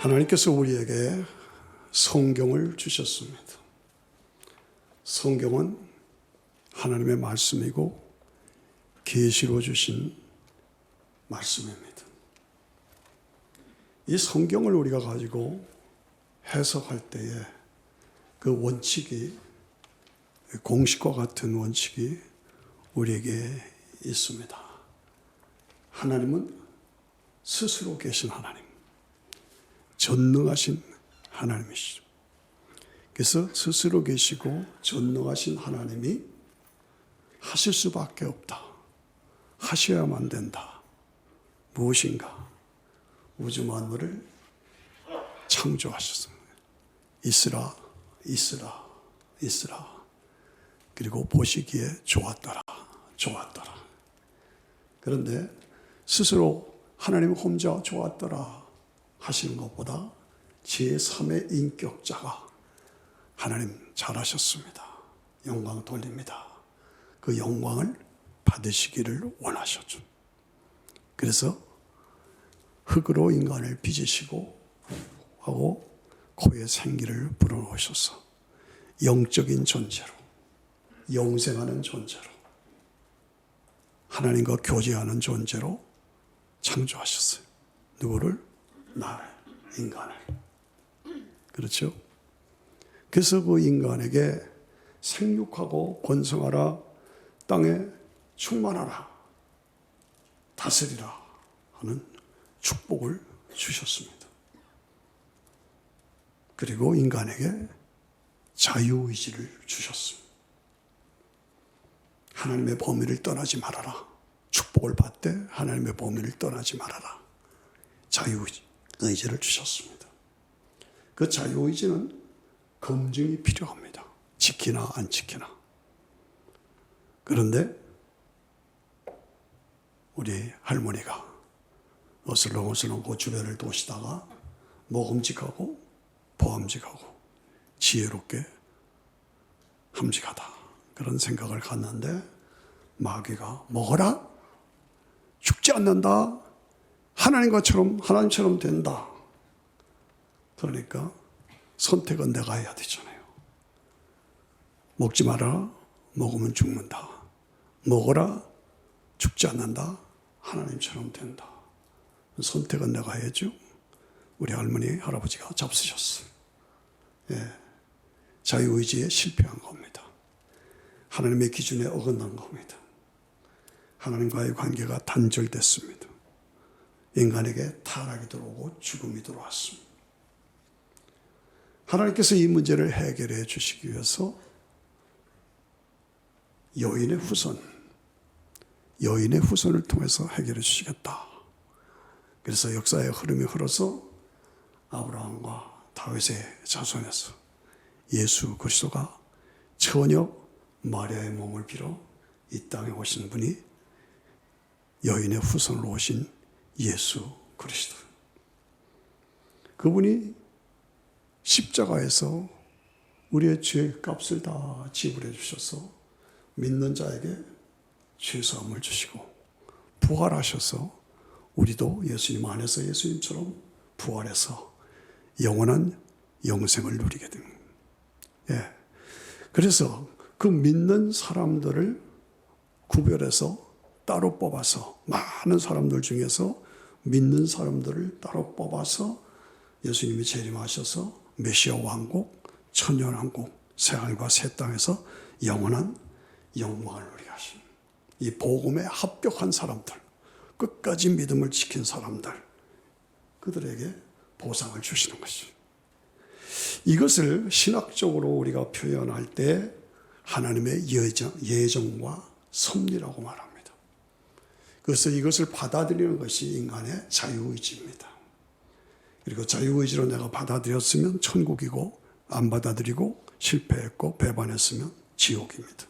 하나님께서 우리에게 성경을 주셨습니다. 성경은 하나님의 말씀이고 계시로 주신 말씀입니다. 이 성경을 우리가 가지고 해석할 때에 그 원칙이, 공식과 같은 원칙이 우리에게 있습니다. 하나님은 스스로 계신 하나님, 전능하신 하나님이시죠. 그래서 스스로 계시고 전능하신 하나님이 하실 수밖에 없다, 하셔야만 된다. 무엇인가? 우주 만물을 창조하셨습니다. 있으라, 있으라, 있으라. 그리고 보시기에 좋았더라, 좋았더라. 그런데 스스로 하나님 혼자 좋았더라 하시는 것보다 제3의 인격자가 하나님 잘하셨습니다, 영광 돌립니다, 그 영광을 받으시기를 원하셨죠. 그래서 흑으로 인간을 빚으시고 하고 코에 생기를 불어넣으셔서 영적인 존재로, 영생하는 존재로, 하나님과 교제하는 존재로 창조하셨어요. 누구를? 나를, 인간을. 그렇죠? 그래서 그 인간에게 생육하고 번성하라, 땅에 충만하라, 다스리라 하는 축복을 주셨습니다. 그리고 인간에게 자유의지를 주셨습니다. 하나님의 범위를 떠나지 말아라. 축복을 받되 하나님의 범위를 떠나지 말아라. 자유의지를 주셨습니다. 그 자유의지는 검증이 필요합니다. 지키나 안 지키나. 그런데 우리 할머니가 어슬렁어슬렁 그 주변을 도시다가 먹음직하고 보암직하고 지혜롭게 함직하다, 그런 생각을 갖는데 마귀가 먹어라, 죽지 않는다, 하나님처럼 된다. 그러니까 선택은 내가 해야 되잖아요. 먹지 마라, 먹으면 죽는다. 먹어라, 죽지 않는다, 하나님처럼 된다. 선택은 내가 해야죠. 우리 할머니, 할아버지가 잡수셨어요. 예, 자유의지에 실패한 겁니다. 하나님의 기준에 어긋난 겁니다. 하나님과의 관계가 단절됐습니다. 인간에게 타락이 들어오고 죽음이 들어왔습니다. 하나님께서 이 문제를 해결해 주시기 위해서 여인의 후손을 통해서 해결해 주시겠다. 그래서 역사의 흐름이 흘러서 아브라함과 다윗의 자손에서 예수 그리스도가 처녀 마리아의 몸을 빌어 이 땅에 오신 분이 여인의 후손으로 오신 예수 그리스도. 그분이 십자가에서 우리의 죄 값을 다 지불해 주셔서 믿는 자에게 죄사함을 주시고 부활하셔서 우리도 예수님 안에서 예수님처럼 부활해서 영원한 영생을 누리게 됩니다. 예. 그래서 그 믿는 사람들을 구별해서 따로 뽑아서, 많은 사람들 중에서 믿는 사람들을 따로 뽑아서 예수님이 재림하셔서 메시아 왕국, 천년왕국, 새하늘과 새 땅에서 영원한 영광을 누리게 하신 이 복음에 합격한 사람들, 끝까지 믿음을 지킨 사람들, 그들에게 보상을 주시는 것이죠. 이것을 신학적으로 우리가 표현할 때 하나님의 예정과 섭리라고 말합니다. 그래서 이것을 받아들이는 것이 인간의 자유의지입니다. 그리고 자유의지로 내가 받아들였으면 천국이고, 안 받아들이고 실패했고 배반했으면 지옥입니다.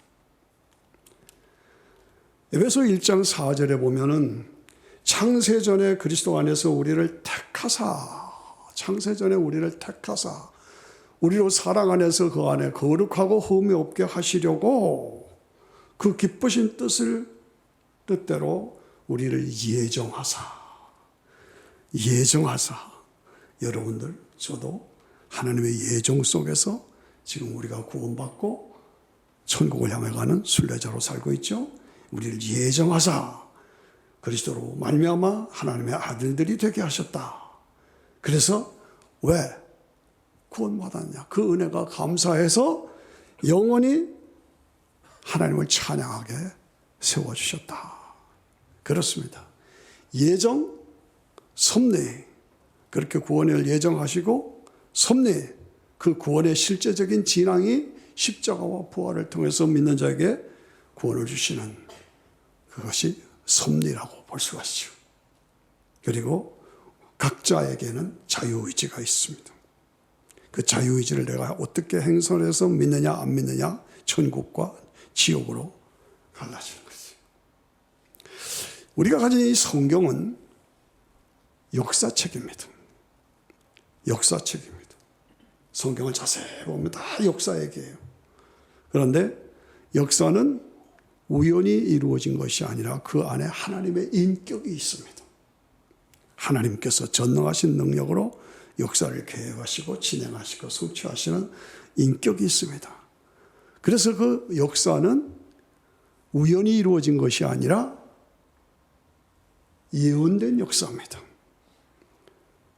에베소 1장 4절에 보면은 창세전에 그리스도 안에서 우리를 택하사, 창세전에 우리를 택하사 우리로 사랑 안에서 그 안에 거룩하고 흠이 없게 하시려고 그 기쁘신 뜻대로 우리를 예정하사 여러분들, 저도 하나님의 예정 속에서 지금 우리가 구원받고 천국을 향해 가는 순례자로 살고 있죠. 우리를 예정하사 그리스도로 말미암아 하나님의 아들들이 되게 하셨다. 그래서 왜 구원받았냐? 그 은혜가 감사해서 영원히 하나님을 찬양하게 세워주셨다. 그렇습니다. 예정, 섭리, 그렇게 구원을 예정하시고 섭리, 그 구원의 실제적인 진앙이 십자가와 부활을 통해서 믿는 자에게 구원을 주시는 그것이 섭리라고 볼 수가 있죠. 그리고 각자에게는 자유의지가 있습니다. 그 자유의지를 내가 어떻게 행선해서 믿느냐 안 믿느냐, 천국과 지옥으로 갈라지는 거지. 우리가 가진 이 성경은 역사책입니다. 역사책입니다. 성경을 자세히 보면 다 역사 얘기예요. 그런데 역사는 우연히 이루어진 것이 아니라 그 안에 하나님의 인격이 있습니다. 하나님께서 전능하신 능력으로 역사를 계획하시고 진행하시고 성취하시는 인격이 있습니다. 그래서 그 역사는 우연히 이루어진 것이 아니라 예언된 역사입니다.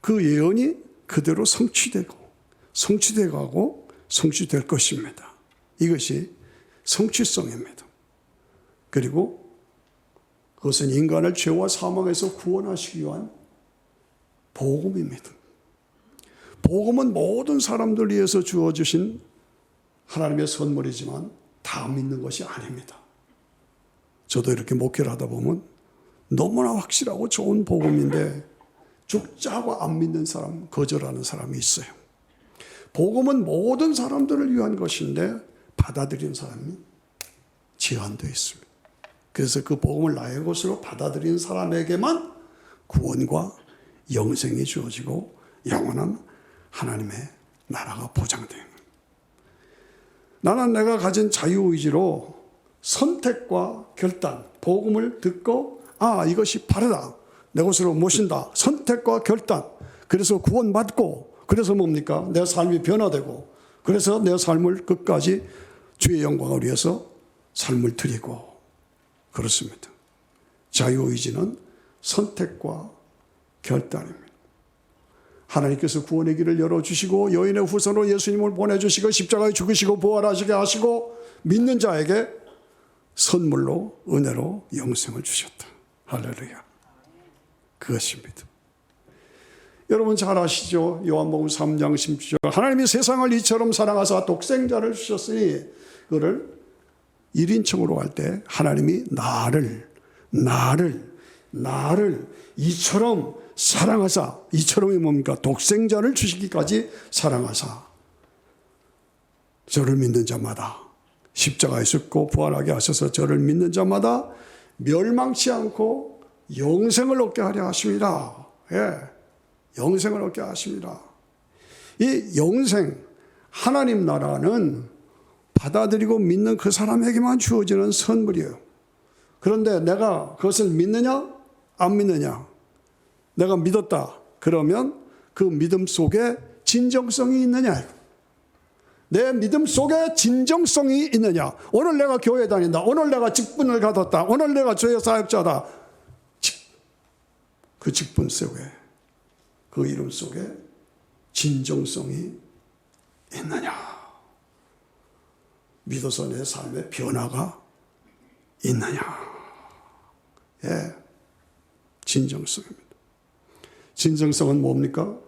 그 예언이 그대로 성취되고 성취되고 성취될 것입니다. 이것이 성취성입니다. 그리고 그것은 인간을 죄와 사망에서 구원하시기 위한 복음입니다. 복음은 모든 사람들 위해서 주어주신 하나님의 선물이지만 다 믿는 것이 아닙니다. 저도 이렇게 목회를 하다 보면 너무나 확실하고 좋은 복음인데 죽자 하고 안 믿는 사람, 거절하는 사람이 있어요. 복음은 모든 사람들을 위한 것인데 받아들인 사람이 제한되어 있습니다. 그래서 그 복음을 나의 것으로 받아들인 사람에게만 구원과 영생이 주어지고 영원한 하나님의 나라가 보장돼요. 나는 내가 가진 자유의지로 선택과 결단, 복음을 듣고 이것이 바르다, 내 것으로 모신다, 선택과 결단, 그래서 구원받고, 그래서 뭡니까? 내 삶이 변화되고, 그래서 내 삶을 끝까지 주의 영광을 위해서 삶을 드리고, 그렇습니다. 자유의지는 선택과 결단입니다. 하나님께서 구원의 길을 열어주시고 여인의 후손으로 예수님을 보내주시고 십자가에 죽으시고 부활하시게 하시고 믿는 자에게 선물로 은혜로 영생을 주셨다. 할렐루야. 그것입니다. 여러분 잘 아시죠? 요한복음 3장 16절 하나님이 세상을 이처럼 사랑하사 독생자를 주셨으니 그거를 1인칭으로 할 때 하나님이 나를 이처럼 사랑하사, 이처럼이 뭡니까? 독생자를 주시기까지 사랑하사 저를 믿는 자마다 십자가에 죽고 부활하게 하셔서 저를 믿는 자마다 멸망치 않고 영생을 얻게 하려 하십니다. 예, 영생을 얻게 하십니다. 이 영생, 하나님 나라는 받아들이고 믿는 그 사람에게만 주어지는 선물이에요. 그런데 내가 그것을 믿느냐 안 믿느냐, 내가 믿었다 그러면 그 믿음 속에 진정성이 있느냐, 내 믿음 속에 진정성이 있느냐. 오늘 내가 교회 다닌다, 오늘 내가 직분을 가졌다, 오늘 내가 주의 사역자다, 그 직분 속에, 그 이름 속에 진정성이 있느냐, 믿어서 내 삶의 변화가 있느냐. 예, 진정성입니다. 진정성은 뭡니까?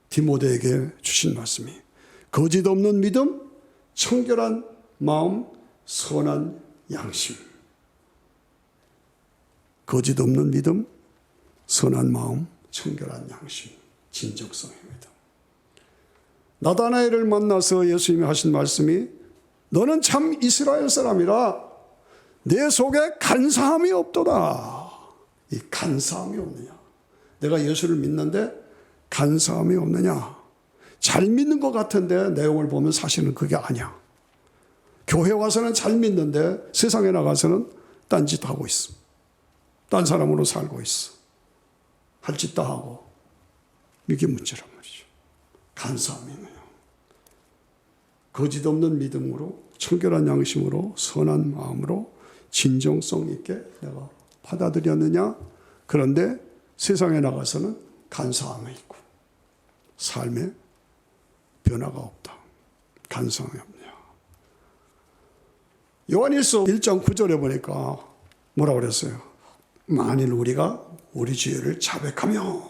디모데에게 주신 말씀이 거짓 없는 믿음, 청결한 마음, 선한 양심. 거짓 없는 믿음, 선한 마음, 청결한 양심, 진정성입니다. 나다나엘을 만나서 예수님이 하신 말씀이 너는 참 이스라엘 사람이라 내 속에 간사함이 없도다. 이 간사함이 없느냐, 내가 예수를 믿는데 간사함이 없느냐. 잘 믿는 것 같은데 내용을 보면 사실은 그게 아니야. 교회 와서는 잘 믿는데 세상에 나가서는 딴짓 하고 있어. 딴 사람으로 살고 있어. 할 짓 다 하고. 이게 문제란 말이죠. 간사함이 있느냐. 거짓 없는 믿음으로, 청결한 양심으로, 선한 마음으로 진정성 있게 내가 받아들였느냐. 그런데 세상에 나가서는 간사함이 있고 삶에 변화가 없다. 간사함이 없냐. 요한일서 1장 9절에 보니까 뭐라고 그랬어요? 만일 우리가 우리 죄를 자백하면,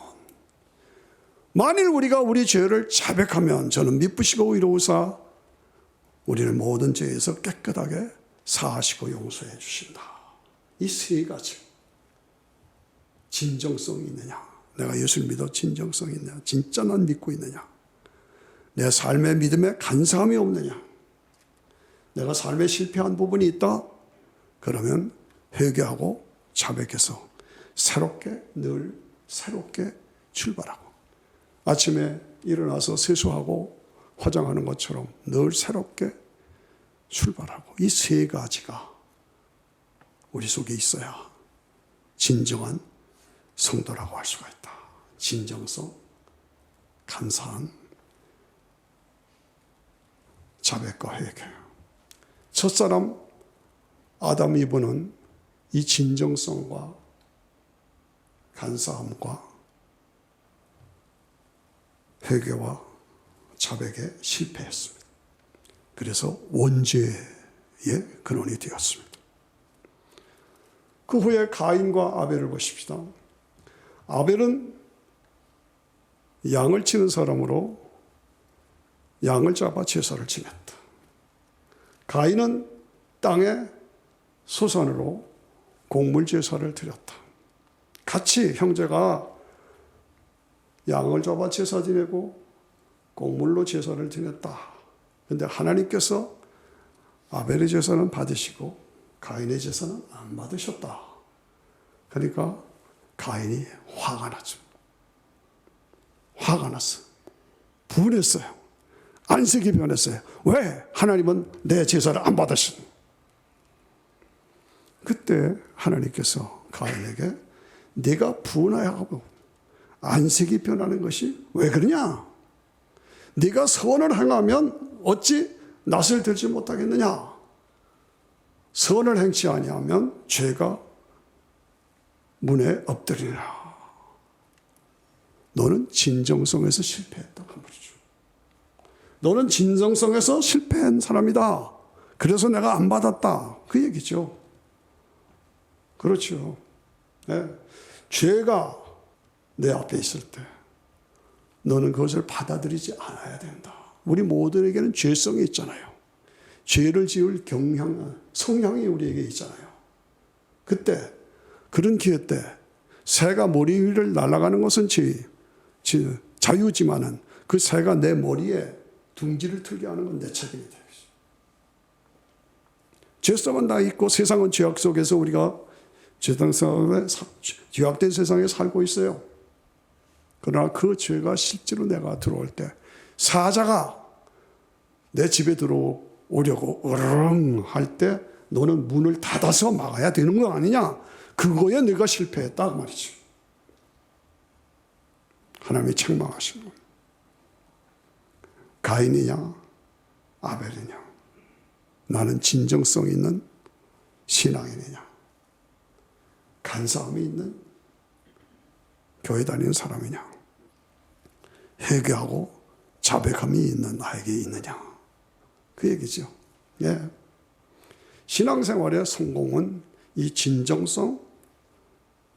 만일 우리가 우리 죄를 자백하면 저는 미쁘시고 의로우사 우리를 모든 죄에서 깨끗하게 사하시고 용서해 주신다. 이 세 가지. 진정성이 있느냐. 내가 예수를 믿어 진정성이 있느냐. 진짜 난 믿고 있느냐. 내 삶의 믿음에 간사함이 없느냐. 내가 삶에 실패한 부분이 있다. 그러면 회개하고 자백해서 새롭게, 늘 새롭게 출발하고, 아침에 일어나서 세수하고 화장하는 것처럼 늘 새롭게 출발하고, 이 세 가지가 우리 속에 있어야 진정한 성도라고 할 수가 있다. 진정성, 간사함, 자백과 회개. 첫사람 아담 이브는 이 진정성과 간사함과 회개와 자백에 실패했습니다. 그래서 원죄의 근원이 되었습니다. 그 후에 가인과 아벨을 보십시다. 아벨은 양을 치는 사람으로 양을 잡아 제사를 지냈다. 가인은 땅의 소산으로 곡물 제사를 드렸다. 같이 형제가 양을 잡아 제사 지내고 곡물로 제사를 지냈다. 그런데 하나님께서 아벨의 제사는 받으시고 가인의 제사는 안 받으셨다. 그러니까 가인이 화가 났죠. 화가 났어. 분했어요. 안색이 변했어요. 왜 하나님은 내 제사를 안 받으신? 그때 하나님께서 가인에게 네가 분하고 안색이 변하는 것이 왜 그러냐? 네가 선을 행하면 어찌 낯을 들지 못하겠느냐? 선을 행치 아니하면 죄가 문에 엎드리라. 너는 진정성에서 실패했다. 그 말이죠. 너는 진정성에서 실패한 사람이다. 그래서 내가 안 받았다. 그 얘기죠. 그렇죠. 네. 죄가 내 앞에 있을 때 너는 그것을 받아들이지 않아야 된다. 우리 모두에게는 죄성이 있잖아요. 죄를 지을 성향이 우리에게 있잖아요. 그때, 그런 기회 때 새가 머리 위를 날아가는 것은 자유지만은 그 새가 내 머리에 둥지를 틀게 하는 건 내 책임이 되죠. 죄성은 다 있고 세상은 죄악 속에서 우리가 죄악된 세상에 살고 있어요. 그러나 그 죄가 실제로 내가 들어올 때 사자가 내 집에 들어오려고 으르릉 할 때 너는 문을 닫아서 막아야 되는 거 아니냐? 그거에 내가 실패했다 그 말이지. 하나님이 책망하시는 거예요. 가인이냐 아벨이냐, 나는 진정성 있는 신앙인이냐, 간사함이 있는 교회 다니는 사람이냐, 회개하고 자백함이 있는 나에게 있느냐, 그 얘기죠. 예. 신앙생활의 성공은 이 진정성,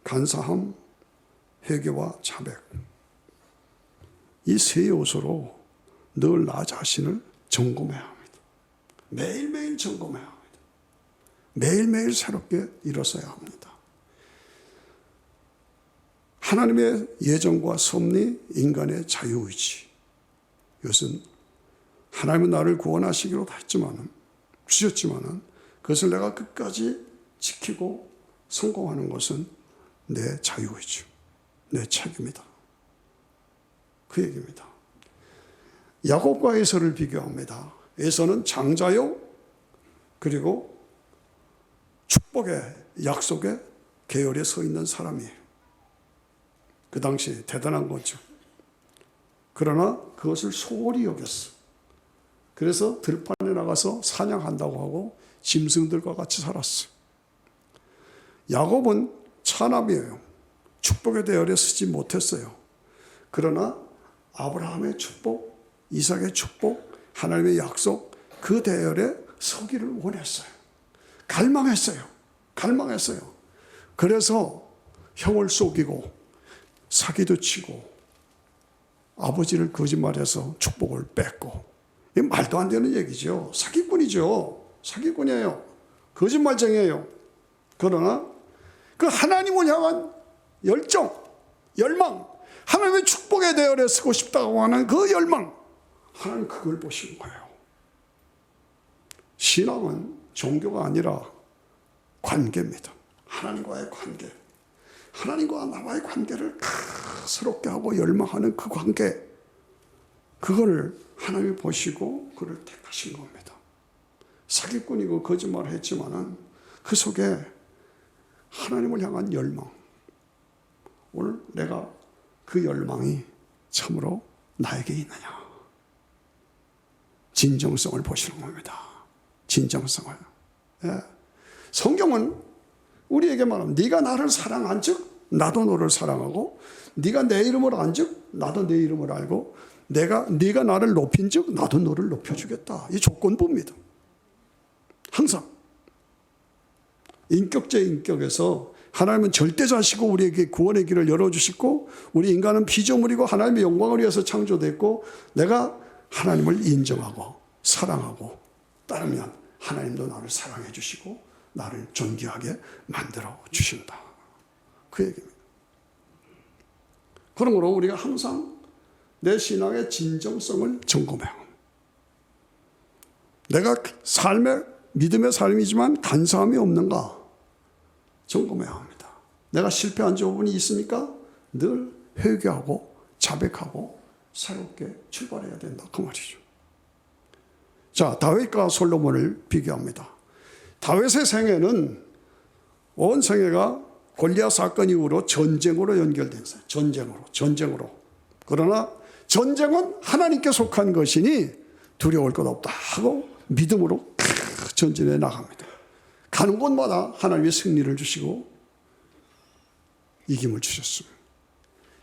간사함, 회개와 자백, 이 세 요소로 늘 나 자신을 점검해야 합니다. 매일매일 점검해야 합니다. 매일매일 새롭게 일어서야 합니다. 하나님의 예정과 섭리, 인간의 자유의지, 이것은 하나님은 나를 구원하시기로 주셨지만은 그것을 내가 끝까지 지키고 성공하는 것은 내 자유의지, 내 책임이다. 그 얘기입니다. 야곱과 에서를 비교합니다. 에서는 장자요, 그리고 축복의 약속의 계열에 서 있는 사람이에요. 그 당시 대단한 거죠. 그러나 그것을 소홀히 여겼어. 그래서 들판에 나가서 사냥한다고 하고 짐승들과 같이 살았어요. 야곱은 차남이에요. 축복의 대열에 서지 못했어요. 그러나 아브라함의 축복, 이삭의 축복, 하나님의 약속, 그 대열에 서기를 원했어요. 갈망했어요. 그래서 형을 속이고 사기도 치고 아버지를 거짓말해서 축복을 뺏고, 이게 말도 안 되는 얘기죠. 사기꾼이에요. 거짓말쟁이에요. 그러나 그 하나님을 향한 열정, 열망, 하나님의 축복의 대열에 서고 싶다고 하는 그 열망, 하나님 그걸 보신 거예요. 신앙은 종교가 아니라 관계입니다. 하나님과의 관계. 하나님과 나와의 관계를 새롭게 하고 열망하는 그 관계, 그걸 하나님이 보시고 그를 택하신 겁니다. 사기꾼이고 거짓말을 했지만은 그 속에 하나님을 향한 열망, 오늘 내가 그 열망이 참으로 나에게 있느냐, 진정성을 보시는 겁니다. 진정성을. 예. 성경은 우리에게 말하면 네가 나를 사랑한 즉 나도 너를 사랑하고, 네가 내 이름을 안 즉 나도 내 이름을 알고, 네가 나를 높인 즉 나도 너를 높여주겠다. 이 조건부입니다. 항상 인격제 인격에서 하나님은 절대자시고 우리에게 구원의 길을 열어주시고, 우리 인간은 피조물이고 하나님의 영광을 위해서 창조됐고, 내가 하나님을 인정하고 사랑하고 따르면 하나님도 나를 사랑해 주시고 나를 존귀하게 만들어 주신다. 그 얘기입니다. 그러므로 우리가 항상 내 신앙의 진정성을 점검해야 합니다. 내가 믿음의 삶이지만 간사함이 없는가 점검해야 합니다. 내가 실패한 부분이 있으니까 늘 회개하고 자백하고 새롭게 출발해야 된다, 그 말이죠. 자, 다윗과 솔로몬을 비교합니다. 다윗의 생애는 온 생애가 골리앗 사건 이후로 전쟁으로 연결된 거예요. 전쟁으로. 그러나 전쟁은 하나님께 속한 것이니 두려울 것 없다 하고 믿음으로 전진해 나갑니다. 가는 곳마다 하나님이 승리를 주시고 이김을 주셨습니다.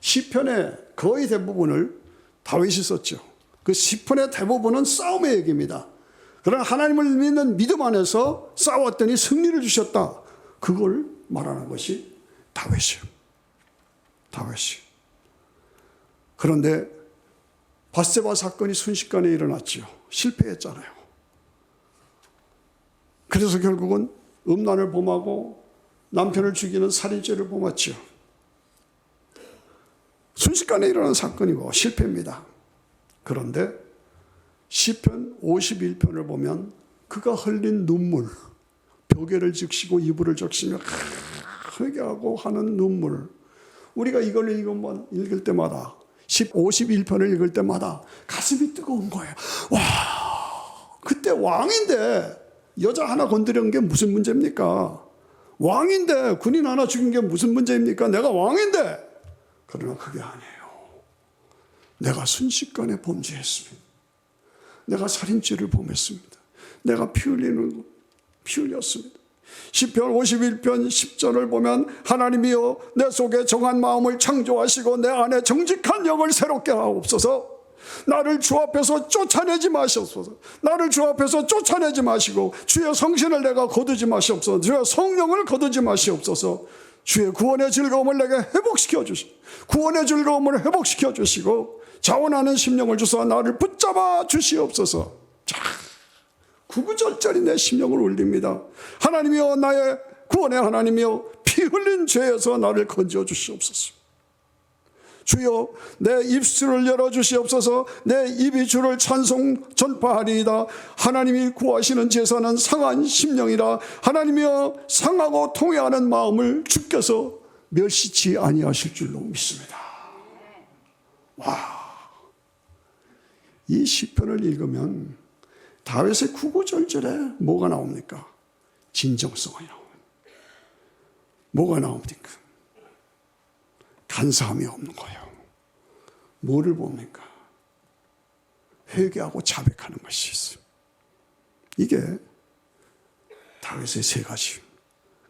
시편의 거의 대부분을 다윗이 썼죠. 그 시편의 대부분은 싸움의 얘기입니다. 그러나 하나님을 믿는 믿음 안에서 싸웠더니 승리를 주셨다. 그걸 말하는 것이 다윗이에요. 그런데 밧세바 사건이 순식간에 일어났죠. 실패했잖아요. 그래서 결국은 음란을 범하고 남편을 죽이는 살인죄를 범했죠. 순식간에 일어난 사건이고 실패입니다. 그런데 시편 51편을 보면 그가 흘린 눈물, 벽에를 적시고 이불을 적시며 회개하고 하는 눈물, 우리가 이걸 읽을 때마다 51편을 읽을 때마다 가슴이 뜨거운 거예요. 와, 그때 왕인데 여자 하나 건드린 게 무슨 문제입니까? 왕인데 군인 하나 죽인 게 무슨 문제입니까? 내가 왕인데. 그러나 그게 아니에요. 내가 순식간에 범죄했습니다. 내가 살인죄를 범했습니다. 내가 피 흘렸습니다. 시편 51편 10절을 보면 하나님이여 내 속에 정한 마음을 창조하시고 내 안에 정직한 영을 새롭게 하옵소서. 나를 주 앞에서 쫓아내지 마시옵소서. 나를 주 앞에서 쫓아내지 마시고 주의 성신을 내가 거두지 마시옵소서. 주의 성령을 거두지 마시옵소서. 주의 구원의 즐거움을 내게 회복시켜 주시고 구원의 즐거움을 회복시켜 주시고 자원하는 심령을 주사 나를 붙잡아 주시옵소서. 자, 구구절절히 내 심령을 울립니다. 하나님이여 나의 구원의 하나님이여 피 흘린 죄에서 나를 건져 주시옵소서. 주여 내 입술을 열어주시옵소서. 내 입이 주를 찬송 전파하리이다. 하나님이 구하시는 제사는 상한 심령이라. 하나님이여 상하고 통회하는 마음을 주께서 멸시치 아니하실 줄로 믿습니다. 와, 이 시편을 읽으면 다윗의 구구절절에 뭐가 나옵니까? 진정성이 나옵니다. 뭐가 나옵니까? 간사함이 없는 거예요. 뭐를 봅니까? 회개하고 자백하는 것이 있어요. 이게 다윗의 세 가지.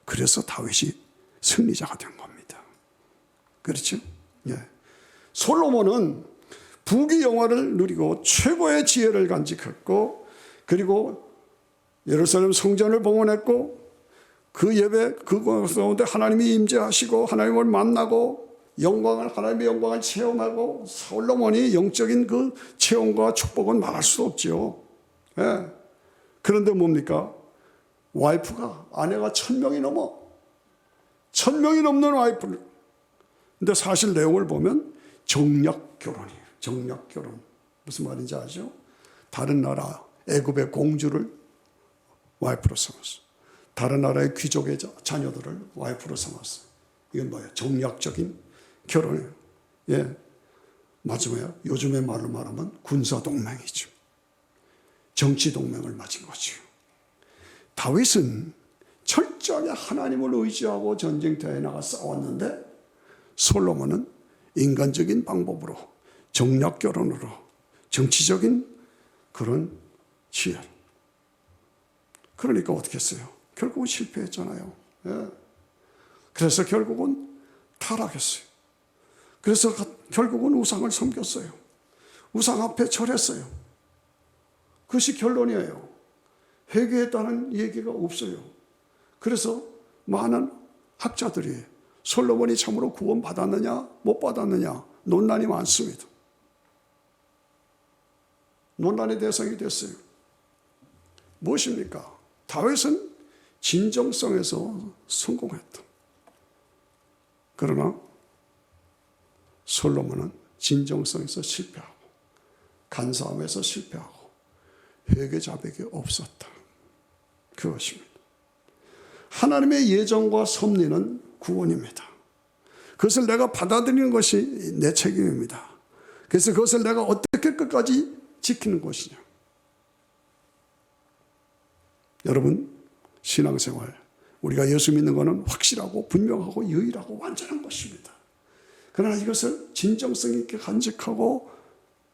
그래서 다윗이 승리자가 된 겁니다. 그렇죠? 예. 솔로몬은 부귀 영화를 누리고 최고의 지혜를 간직했고, 그리고 예루살렘 성전을 봉헌했고, 그 예배 그 가운데 하나님이 임재하시고 하나님을 만나고 하나님의 영광을 체험하고, 솔로몬이 영적인 그 체험과 축복은 말할 수 없지요. 예. 그런데 뭡니까? 와이프가, 아내가 1000명이 넘어. 1000명이 넘는 와이프를. 근데 사실 내용을 보면 정략 결혼이에요. 정략 결혼. 무슨 말인지 아죠? 다른 나라 애굽의 공주를 와이프로 삼았어. 다른 나라의 귀족의 자녀들을 와이프로 삼았어. 이건 뭐예요? 정략적인 결혼이에요. 예. 맞으면 요즘의 말로 말하면 군사동맹이죠. 정치동맹을 맺은 거죠. 다윗은 철저하게 하나님을 의지하고 전쟁터에 나가 싸웠는데, 솔로몬은 인간적인 방법으로, 정략 결혼으로, 정치적인 그런 지혜. 그러니까 어떻게 했어요? 결국은 실패했잖아요. 예. 그래서 결국은 타락했어요. 그래서 결국은 우상을 섬겼어요. 우상 앞에 절했어요. 그것이 결론이에요. 회개했다는 얘기가 없어요. 그래서 많은 학자들이 솔로몬이 참으로 구원받았느냐 못 받았느냐 논란이 많습니다. 논란의 대상이 됐어요. 무엇입니까? 다윗은 진정성에서 성공했다. 그러나 솔로몬은 진정성에서 실패하고, 간사함에서 실패하고, 회개 자백이 없었다. 그것입니다. 하나님의 예정과 섭리는 구원입니다. 그것을 내가 받아들이는 것이 내 책임입니다. 그래서 그것을 내가 어떻게 끝까지 지키는 것이냐. 여러분, 신앙생활, 우리가 예수 믿는 것은 확실하고 분명하고 유일하고 완전한 것입니다. 그러나 이것을 진정성 있게 간직하고,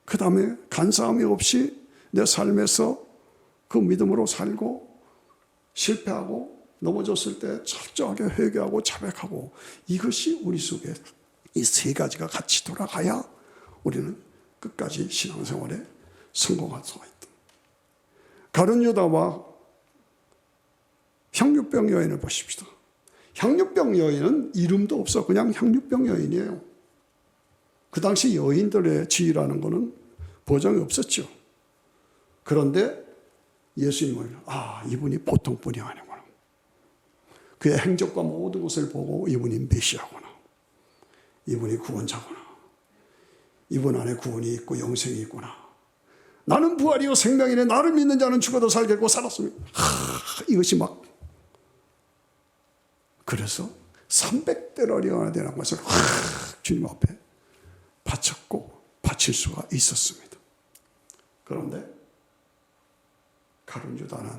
그 다음에 간사함이 없이 내 삶에서 그 믿음으로 살고, 실패하고 넘어졌을 때 철저하게 회개하고 자백하고, 이것이 우리 속에 이 세 가지가 같이 돌아가야 우리는 끝까지 신앙생활에 성공할 수가 있다. 가룟 유다와 향유병 여인을 보십시다. 향유병 여인은 이름도 없어. 그냥 향유병 여인이에요. 그 당시 여인들의 지위라는 것은 보장이 없었죠. 그런데 예수님을, 이분이 보통 분이 아니구나. 그의 행적과 모든 것을 보고 이분이 메시아구나. 이분이 구원자구나. 이분 안에 구원이 있고 영생이 있구나. 나는 부활이요 생명이네. 나를 믿는 자는 죽어도 살겠고 살았습니다. 이것이 막, 그래서 300데나리온이나 되는 것을 주님 앞에 바쳤고 바칠 수가 있었습니다. 그런데 가룟 유다는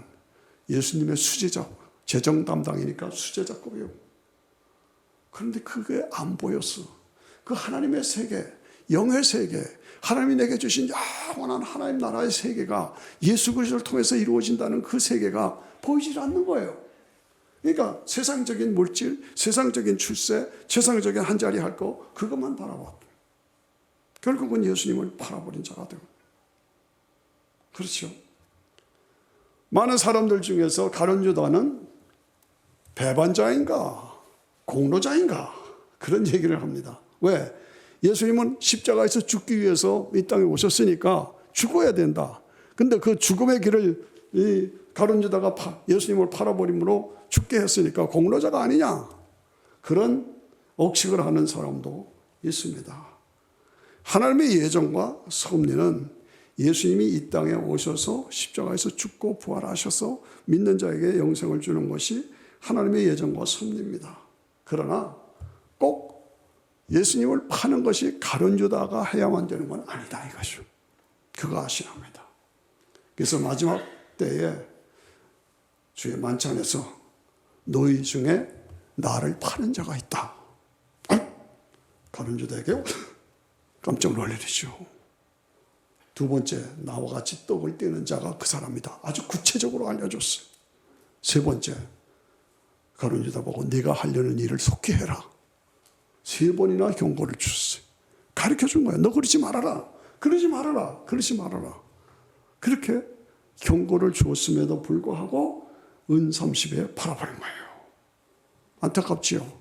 예수님의 수제자, 재정 담당이니까 수제자급이에요. 그런데 그게 안 보였어. 그 하나님의 세계, 영의 세계, 하나님이 내게 주신 영원한 하나님 나라의 세계가 예수 그리스도를 통해서 이루어진다는 그 세계가 보이질 않는 거예요. 그러니까 세상적인 물질, 세상적인 출세, 세상적인 한자리 할 거, 그것만 바라봤고, 결국은 예수님을 팔아버린 자가 되고. 그렇죠. 많은 사람들 중에서 가룟 유다는 배반자인가 공로자인가 그런 얘기를 합니다. 왜? 예수님은 십자가에서 죽기 위해서 이 땅에 오셨으니까 죽어야 된다. 근데 그 죽음의 길을 이 가룟 유다가 예수님을 팔아버림으로 죽게 했으니까 공로자가 아니냐, 그런 억측을 하는 사람도 있습니다. 하나님의 예정과 섭리는 예수님이 이 땅에 오셔서 십자가에서 죽고 부활하셔서 믿는 자에게 영생을 주는 것이 하나님의 예정과 섭리입니다. 그러나 꼭 예수님을 파는 것이 가룟 유다가 해야만 되는 건 아니다 이것이요. 그거 아셔야 합니다. 그래서 마지막 때에 주의 만찬에서 너희 중에 나를 파는 자가 있다. 가룟 유다에게 깜짝 놀라죠. 두 번째, 나와 같이 떡을 떼는 자가 그 사람이다. 아주 구체적으로 알려줬어요. 세 번째, 가룟 유다 보고 네가 하려는 일을 속히 해라. 세 번이나 경고를 주셨어요. 가르쳐 준 거예요. 너 그러지 말아라. 그러지 말아라. 그러지 말아라. 그렇게 경고를 주었음에도 불구하고 은 30에 팔아버린 거예요. 안타깝지요.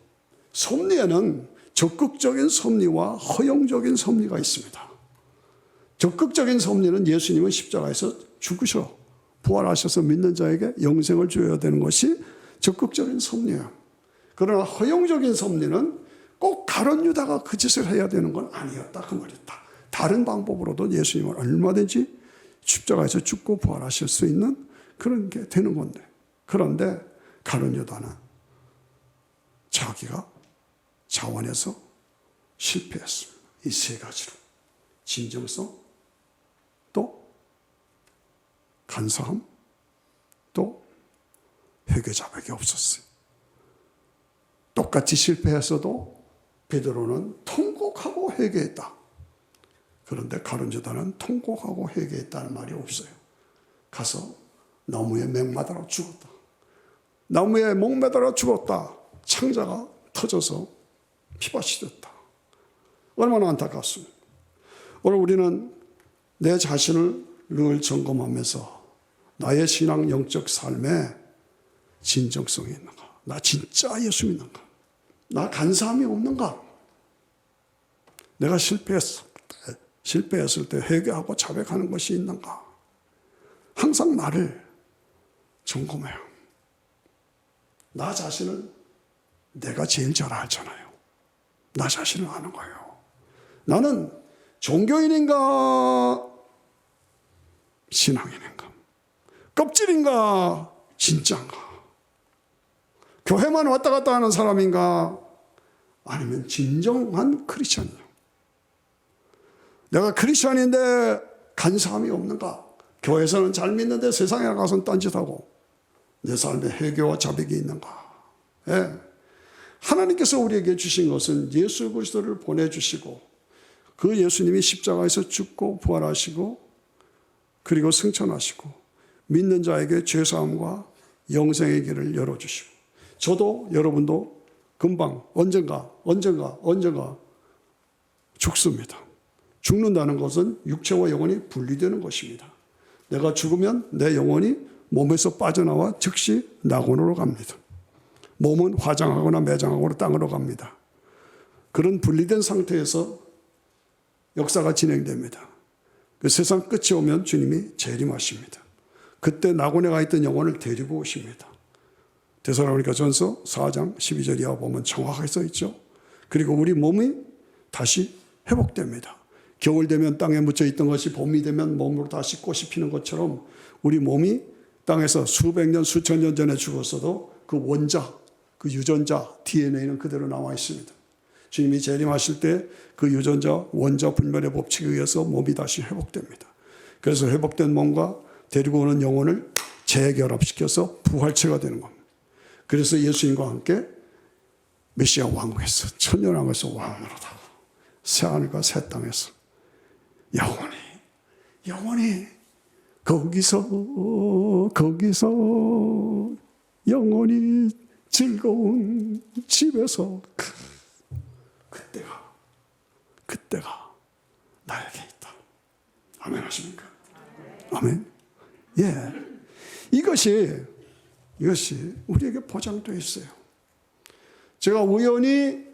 섭리에는 적극적인 섭리와 허용적인 섭리가 있습니다. 적극적인 섭리는 예수님은 십자가에서 죽으셔 부활하셔서 믿는 자에게 영생을 줘야 되는 것이 적극적인 섭리예요. 그러나 허용적인 섭리는 꼭 가룟 유다가 그 짓을 해야 되는 건 아니었다 그 말이다. 다른 방법으로도 예수님은 얼마든지 십자가에서 죽고 부활하실 수 있는 그런 게 되는 건데, 그런데 가룟 유다는 자기가 자원해서 실패했습니다. 이 세 가지로 진정성, 또 간사함, 또 회개 자백이 없었어요. 똑같이 실패했어도 베드로는 통곡하고 회개했다. 그런데 가룟 유다는 통곡하고 회개했다는 말이 없어요. 가서 나무에 맹마달아 죽었다. 나무에 목매달아 죽었다. 창자가 터져서 피밭이 됐다. 얼마나 안타깝습니다. 오늘 우리는 내 자신을 늘 점검하면서 나의 신앙 영적 삶에 진정성이 있는가? 나 진짜 예수 믿는가? 나 간사함이 없는가? 내가 실패했을 때 회개하고 자백하는 것이 있는가? 항상 나를 점검해요. 나 자신을 내가 제일 잘 알잖아요. 나 자신을 아는 거예요. 나는 종교인인가? 신앙인인가? 껍질인가? 진짜인가? 교회만 왔다 갔다 하는 사람인가? 아니면 진정한 크리스천이요. 내가 크리스천인데 간사함이 없는가? 교회에서는 잘 믿는데 세상에 나가서는 딴짓하고 내 삶에 회개와 자백이 있는가? 예. 하나님께서 우리에게 주신 것은 예수 그리스도를 보내주시고 그 예수님이 십자가에서 죽고 부활하시고 그리고 승천하시고 믿는 자에게 죄사함과 영생의 길을 열어주시고 저도 여러분도 금방 언젠가 죽습니다. 죽는다는 것은 육체와 영혼이 분리되는 것입니다. 내가 죽으면 내 영혼이 몸에서 빠져나와 즉시 낙원으로 갑니다. 몸은 화장하거나 매장하거나 땅으로 갑니다. 그런 분리된 상태에서 역사가 진행됩니다. 그 세상 끝이 오면 주님이 재림하십니다. 그때 낙원에 가 있던 영혼을 데리고 오십니다. 데살로니가 전서 4장 12절 이하 보면 정확하게 써 있죠. 그리고 우리 몸이 다시 회복됩니다. 겨울 되면 땅에 묻혀 있던 것이 봄이 되면 몸으로 다시 꽃이 피는 것처럼 우리 몸이 땅에서 수백 년, 수천 년 전에 죽었어도 그 원자, 그 유전자, DNA는 그대로 나와 있습니다. 주님이 재림하실 때 그 유전자, 원자 분별의 법칙에 의해서 몸이 다시 회복됩니다. 그래서 회복된 몸과 데리고 오는 영혼을 재결합시켜서 부활체가 되는 겁니다. 그래서 예수님과 함께 메시아 왕국에서 천년왕국에서 왕으로 타고 새하늘과 새 땅에서 영원히 거기서 영원히 즐거운 집에서 그때가 나에게 있다. 아멘 하십니까? 아멘. 예. 이것이 우리에게 보장되어 있어요. 제가 우연히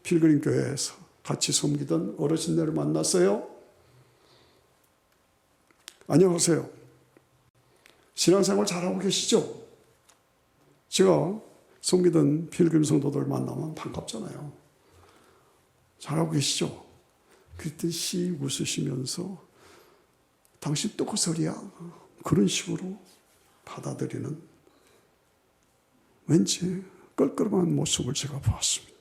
필그림 교회에서 같이 섬기던 어르신들을 만났어요. 안녕하세요. 신앙생활 잘하고 계시죠? 제가 섬기던 필그림 성도들 만나면 반갑잖아요. 잘하고 계시죠? 그때 씩 웃으시면서 당신 또 그 소리야? 그런 식으로 받아들이는 왠지 껄끄러운 모습을 제가 보았습니다.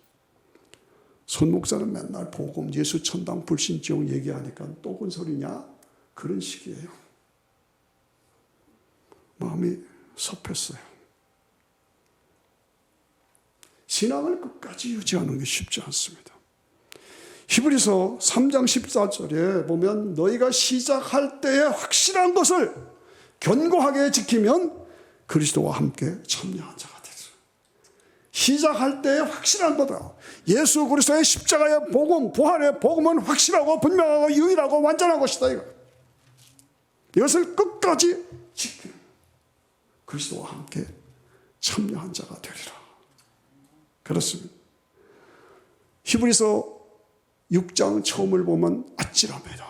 손 목사는 맨날 복음, 예수, 천당, 불신, 지옥 얘기하니까 또 그 소리냐? 그런 식이에요. 마음이 섭했어요. 신앙을 끝까지 유지하는 게 쉽지 않습니다. 히브리서 3장 14절에 보면 너희가 시작할 때에 확실한 것을 견고하게 지키면 그리스도와 함께 참여한 자가 되리라. 시작할 때에 확실한 거다. 예수 그리스도의 십자가의 복음, 부활의 복음은 확실하고 분명하고 유일하고 완전한 것이다. 이것을 끝까지 지키는 그리스도와 함께 참여한 자가 되리라. 그렇습니다. 히브리서 6장 처음을 보면 아찔합니다.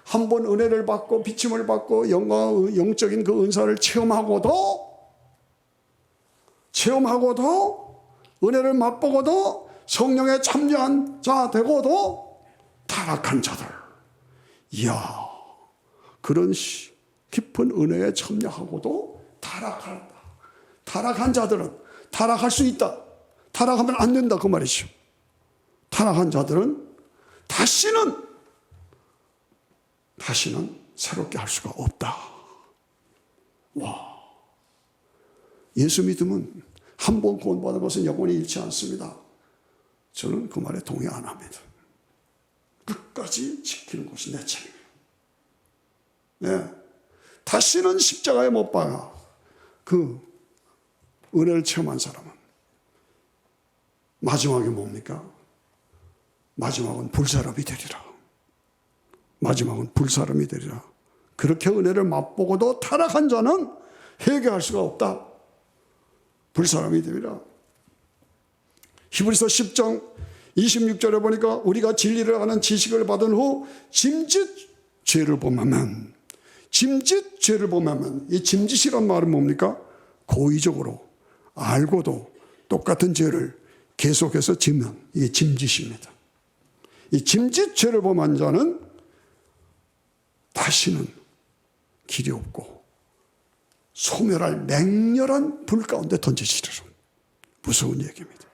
한 번 은혜를 받고 비침을 받고 영적인 그 은사를 체험하고도 은혜를 맛보고도 성령에 참여한 자 되고도 타락한 자들, 이야, 그런 깊은 은혜에 참여하고도 타락한 자들은 타락할 수 있다. 타락하면 안 된다 그 말이죠. 타락한 자들은 다시는 새롭게 할 수가 없다. 와, 예수 믿음은 한 번 구원받은 것은 영원히 잃지 않습니다. 저는 그 말에 동의 안 합니다. 끝까지 지키는 것이 내 책임이에요. 네. 다시는 십자가에 못 박아 그 은혜를 체험한 사람은 마지막에 뭡니까? 마지막은 불사람이 되리라. 마지막은 불사람이 되리라. 그렇게 은혜를 맛보고도 타락한 자는 회개할 수가 없다. 불사람이 되리라. 히브리서 10장 26절에 보니까 우리가 진리를 아는 지식을 받은 후 짐짓 죄를 범하면, 이 짐짓이란 말은 뭡니까? 고의적으로 알고도 똑같은 죄를 계속해서 지면 이게 짐짓입니다. 이 짐짓 죄를 범한 자는 다시는 길이 없고 소멸할 맹렬한 불 가운데 던져지리라. 무서운 얘기입니다.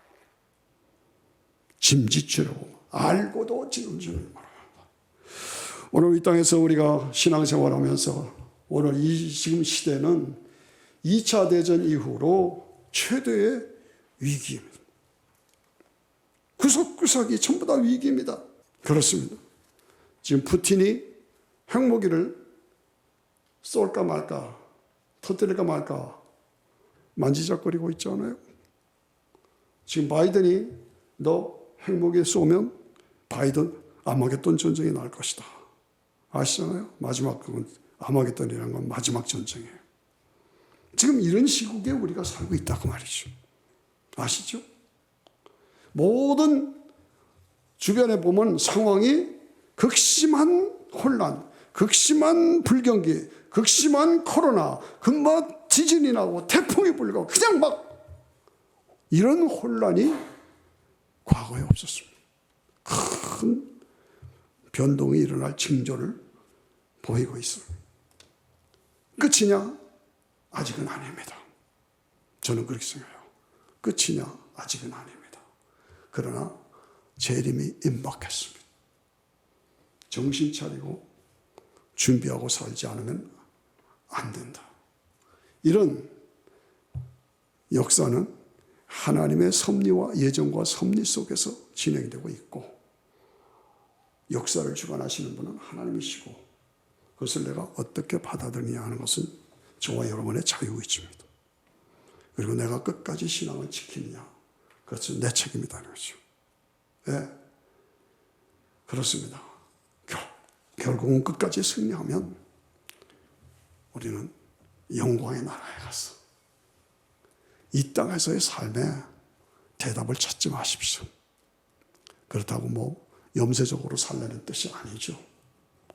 짐짓 죄로 알고도 지는 죄를 말합니다. 오늘 이 땅에서 우리가 신앙생활하면서 오늘 이 지금 시대는 2차 대전 이후로 최대의 위기입니다. 구석구석이 전부 다 위기입니다. 그렇습니다. 지금 푸틴이 핵무기를 쏠까 말까, 터뜨릴까 말까 만지작거리고 있잖아요. 지금 바이든이 너 핵무기 쏘면 바이든 아마겟돈 전쟁이 날 것이다. 아시잖아요? 마지막 그건 아마겟돈이라는 건 마지막 전쟁이에요. 지금 이런 시국에 우리가 살고 있다 그 말이죠. 아시죠? 모든 주변에 보면 상황이 극심한 혼란, 극심한 불경기, 극심한 코로나, 금방 지진이 나고 태풍이 불고 그냥 막 이런 혼란이 과거에 없었습니다. 큰 변동이 일어날 징조를 보이고 있습니다. 끝이냐? 아직은 아닙니다. 저는 그렇게 생각해요. 끝이냐? 아직은 아닙니다. 그러나 재림이 임박했습니다. 정신 차리고 준비하고 살지 않으면 안 된다. 이런 역사는 하나님의 섭리와 예정과 섭리 속에서 진행되고 있고 역사를 주관하시는 분은 하나님이시고 그것을 내가 어떻게 받아들이냐 하는 것은 저와 여러분의 자유의지입니다. 그리고 내가 끝까지 신앙을 지키느냐 그것은 내 책임이다. 그렇죠. 네. 그렇습니다. 결국은 끝까지 승리하면 우리는 영광의 나라에 가서 이 땅에서의 삶에 대답을 찾지 마십시오. 그렇다고 뭐 염세적으로 살려는 뜻이 아니죠.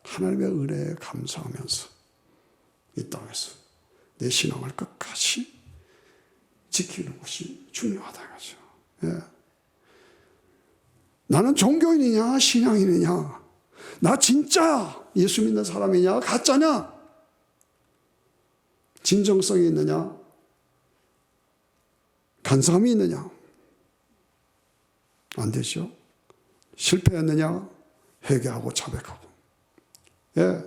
하나님의 은혜에 감사하면서 이 땅에서 내 신앙을 끝까지 지키는 것이 중요하다. 그죠? 예. 나는 종교인이냐 신앙인이냐, 나 진짜 예수 믿는 사람이냐 가짜냐, 진정성이 있느냐 간사함이 있느냐, 안 되죠. 실패했느냐 회개하고 자백하고. 예.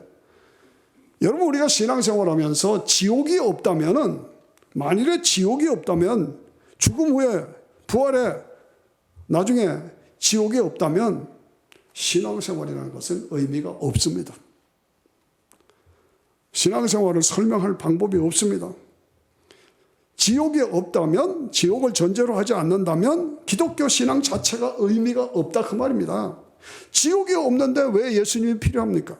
여러분 우리가 신앙생활하면서 지옥이 없다면은, 만일에 지옥이 없다면, 죽음 후에 부활에 나중에 지옥이 없다면 신앙생활이라는 것은 의미가 없습니다. 신앙생활을 설명할 방법이 없습니다. 지옥이 없다면, 지옥을 전제로 하지 않는다면 기독교 신앙 자체가 의미가 없다 그 말입니다. 지옥이 없는데 왜 예수님이 필요합니까?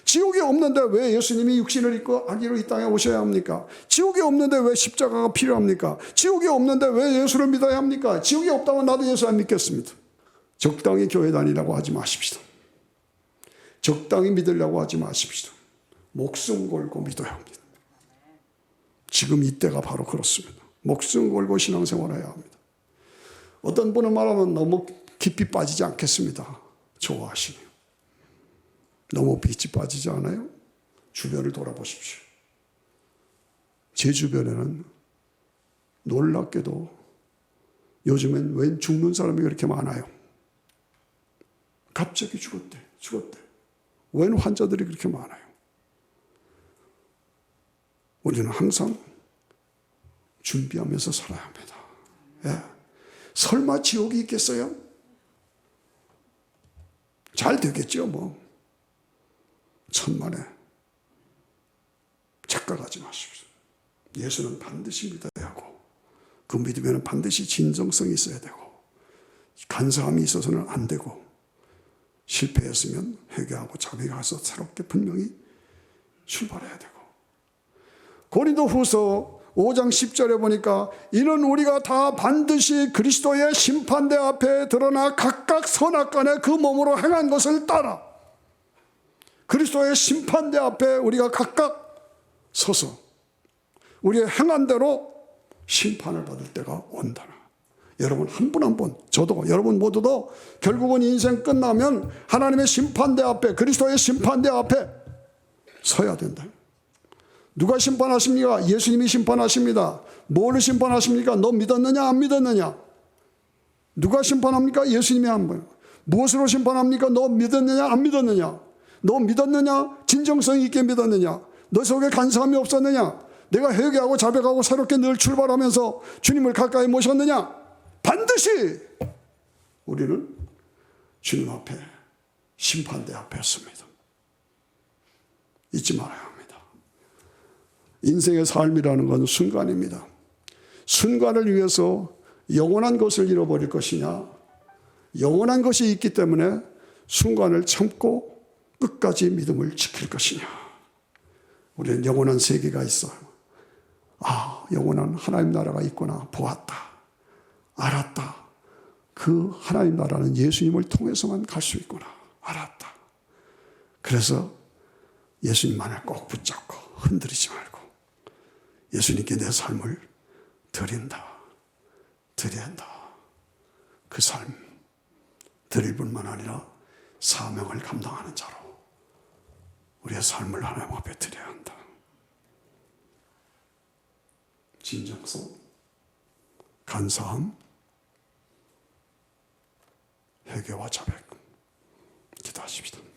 지옥이 없는데 왜 예수님이 육신을 입고 아기로 이 땅에 오셔야 합니까? 지옥이 없는데 왜 십자가가 필요합니까? 지옥이 없는데 왜 예수를 믿어야 합니까? 지옥이 없다면 나도 예수 안 믿겠습니다. 적당히 교회 다니라고 하지 마십시오. 적당히 믿으려고 하지 마십시오. 목숨 걸고 믿어야 합니다. 지금 이때가 바로 그렇습니다. 목숨 걸고 신앙생활해야 합니다. 어떤 분은 말하면 너무 깊이 빠지지 않겠습니다. 좋아하시네요. 너무 빛이 빠지지 않아요? 주변을 돌아보십시오. 제 주변에는 놀랍게도 요즘엔 웬 죽는 사람이 그렇게 많아요. 갑자기 죽었대. 웬 환자들이 그렇게 많아요. 우리는 항상 준비하면서 살아야 합니다. 예. 설마 지옥이 있겠어요? 잘 되겠죠, 뭐. 천만에 착각하지 마십시오. 예수는 반드시 믿어야 하고, 그 믿으면 반드시 진정성이 있어야 되고, 간사함이 있어서는 안 되고, 실패했으면 회개하고 자백해서 새롭게 분명히 출발해야 되고. 고린도후서 5장 10절에 보니까 이는 우리가 다 반드시 그리스도의 심판대 앞에 드러나 각각 선악간에 그 몸으로 행한 것을 따라 그리스도의 심판대 앞에 우리가 각각 서서 우리의 행한 대로 심판을 받을 때가 온다. 여러분 한 분 한 분, 저도 여러분 모두도 결국은 인생 끝나면 하나님의 심판대 앞에, 그리스도의 심판대 앞에 서야 된다. 누가 심판하십니까? 예수님이 심판하십니다. 뭘 심판하십니까? 너 믿었느냐 안 믿었느냐? 누가 심판합니까? 예수님이 한 분. 무엇으로 심판합니까? 너 믿었느냐 안 믿었느냐? 너 믿었느냐? 진정성 있게 믿었느냐? 너 속에 간사함이 없었느냐? 내가 회개하고 자백하고 새롭게 늘 출발하면서 주님을 가까이 모셨느냐? 반드시 우리는 주님 앞에 심판대 앞에 섭니다. 잊지 말아야 합니다. 인생의 삶이라는 건 순간입니다. 순간을 위해서 영원한 것을 잃어버릴 것이냐, 영원한 것이 있기 때문에 순간을 참고 끝까지 믿음을 지킬 것이냐. 우리는 영원한 세계가 있어요. 아, 영원한 하나님 나라가 있구나. 보았다. 알았다. 그 하나님 나라는 예수님을 통해서만 갈 수 있구나. 알았다. 그래서 예수님만을 꼭 붙잡고 흔들리지 말고 예수님께 내 삶을 드린다. 드려야 한다. 그 삶 드릴 뿐만 아니라 사명을 감당하는 자로 우리의 삶을 하나님 앞에 드려야 한다. 진정성, 간사함, 회개와 자백 기도하십시다.